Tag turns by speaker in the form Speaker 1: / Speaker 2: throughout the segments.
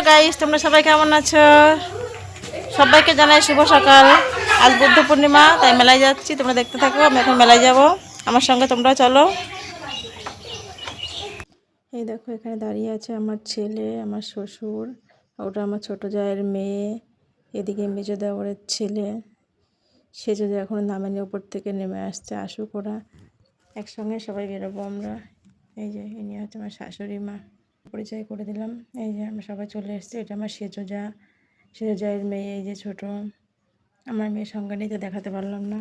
Speaker 1: Guys, তোমরা সবাই কেমন আছো? সবাইকে জানাই শুভ সকাল। আজ বুদ্ধ পূর্ণিমা, তাই মেলায় যাচ্ছি। তোমরা দেখতে থাকো, আমি এখন মেলায় যাব। আমার সঙ্গে তোমরা চলো। এই দেখো, এখানে দাঁড়িয়ে আছে আমার ছেলে, আমার শ্বশুর, ওটা আমার ছোট জায়ের মেয়ে, এদিকে মেজো দেওরের ছেলে। সে যদি এখন নামেনি, উপর থেকে নেমে আসছে। আসুক ওরা, একসঙ্গে সবাই বেরোবো আমরা। এই যে ইনি হচ্ছে আমার শাশুড়ি মা, পরিচয় করে দিলাম। এই যে আমরা সবাই চলে এসেছি। এটা আমার সেজো জায়ের মেয়ে। এই যে ছোট, আমার মেয়ের সঙ্গে নিয়ে তো দেখাতে পারলাম না।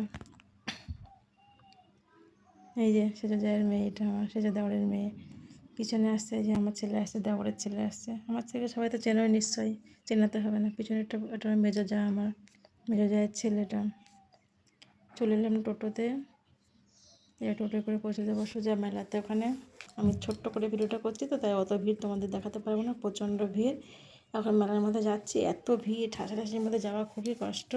Speaker 1: এই যে সেজো জায়ের মেয়ে, এটা আমার সেজো দেওরের মেয়ে। পিছনে আসছে, এই যে আমার ছেলে আসছে, দেওরের ছেলে আসছে। আমার ছেলে সবাই তো চেনোই নিশ্চয়ই, চেনাতে হবে না। পিছনে এটা মেজো যা, আমার মেজো জায়ের ছেলেটা। চলে এলাম টোটোতে। টোটো করে পৌঁছে যাবো সোজা মেলাতে। ওখানে আমি ছোট্ট করে ভিডিওটা করছি তো, তাই অত ভিড় তোমাদের দেখাতে পারবো না। প্রচণ্ড ভিড়। এখন মেলার মধ্যে যাচ্ছি, এত ভিড়, ঠাসাঠাসির মধ্যে যাওয়া খুবই কষ্ট,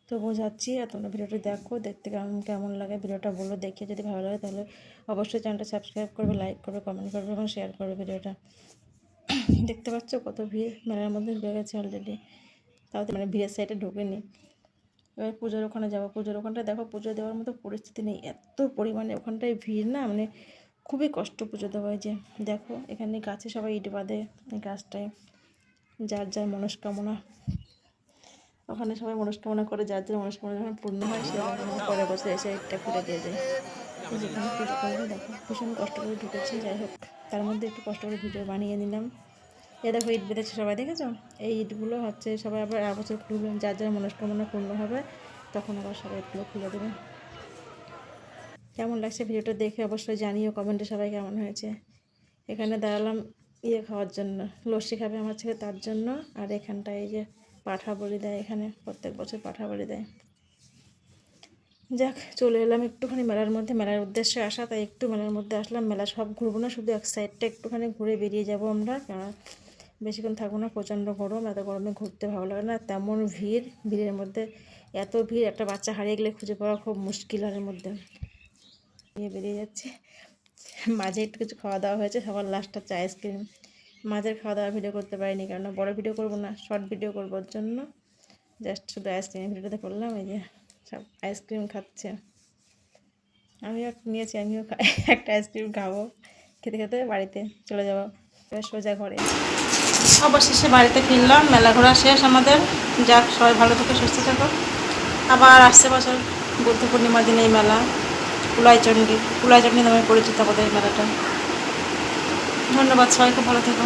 Speaker 1: তবুও যাচ্ছি। আর তোমরা ভিডিওটা দেখো, দেখতে কেমন কেমন লাগে ভিডিওটা বলো। দেখে যদি ভালো লাগে তাহলে অবশ্যই চ্যানেলটা সাবস্ক্রাইব করবে, লাইক করবে, কমেন্ট করবে এবং শেয়ার করবে ভিডিওটা। দেখতে পাচ্ছ কত ভিড়, মেলার মধ্যে ঢুকে গেছে অলরেডি। তাও তো মানে ভিড়ের সাইডে ঢুকেনি। এবার পুজোর ওখানে যাবো। পুজোর ওখানটায় দেখো, পুজো দেওয়ার মতো পরিস্থিতি নেই, এত পরিমাণে ওখানটায় ভিড় না, মানে খুবই কষ্ট পুজো দেওয়া। যে দেখো, এখানে গাছে সবাই ইট বাঁধে, এই গাছটায় যার যার মনস্কামনা, ওখানে সবাই মনস্কামনা করে, যার যার মনস্কামনা যখন পূর্ণ হয় সে পরে বসে এসে ইটটা খুলে দিয়ে যায়। যেখানে পুজো করবে দেখো, ভীষণ কষ্ট করে ঢুকেছি। যাই হোক, তার মধ্যে একটু কষ্ট করে ভিডিও বানিয়ে নিলাম। এ দেখো, ইট বেঁধেছে সবাই, দেখেছো? এই ইটগুলো হচ্ছে সবাই আবার আর বছর খুলবেন, যার যার মনস্কামনা পূর্ণ হবে তখন আবার সবাই ইটগুলো খুলে দেবে। কেমন লাগছে ভিডিওটা দেখে অবশ্যই জানিও কমেন্টে সবাই কেমন হয়েছে। এখানে দাঁড়ালাম খাওয়ার জন্য, লস্যি খাবে আমার ছেলে, তার জন্য। আর এখানটায় এই যে পাঠা বলি দেয়, এখানে প্রত্যেক বছর পাঠা বলি দেয়। যাক, চলে এলাম একটুখানি মেলার মধ্যে, মেলার উদ্দেশ্যে আসা, তাই একটু মেলার মধ্যে আসলাম। মেলা সব ঘুরবো না, শুধু এক সাইডটা একটুখানি ঘুরে বেরিয়ে যাব আমরা, কারণ বেশিক্ষণ থাকবো না, প্রচণ্ড গরম। এত গরমে ঘুরতে ভালো লাগে না, তেমন ভিড়ের মধ্যে এত ভিড়, একটা বাচ্চা হারিয়ে গেলে খুঁজে পাওয়া খুব মুশকিল। এর মধ্যে বেরিয়ে যাচ্ছে। মাঝে একটু কিছু খাওয়া দাওয়া হয়েছে, সবার লাস্ট হচ্ছে আইসক্রিম। মাঝের খাওয়া দাওয়া ভিডিও করতে পারিনি, কারণ বড় ভিডিও করবো না, শর্ট ভিডিও করবার জন্য জাস্ট শুধু আইসক্রিম ভিডিওতে করলাম। এই যে সব আইসক্রিম খাচ্ছে, আমিও নিয়েছি, আমিও একটা আইসক্রিম খাবো। খেতে খেতে বাড়িতে চলে যাবো, সোজা ঘরে। অবশেষে বাড়িতে ফিরলাম, মেলা ঘোরা শেষ আমাদের। যাক, সবাই ভালো থেকে সুস্থ থাকো। আবার আসছে বছর বুদ্ধ পূর্ণিমার দিনে এই মেলা, কুলাইচণ্ডী নামে পরিচিত আমাদের এই মেলাটা। ধন্যবাদ, সবাইকে ভালো থেকো।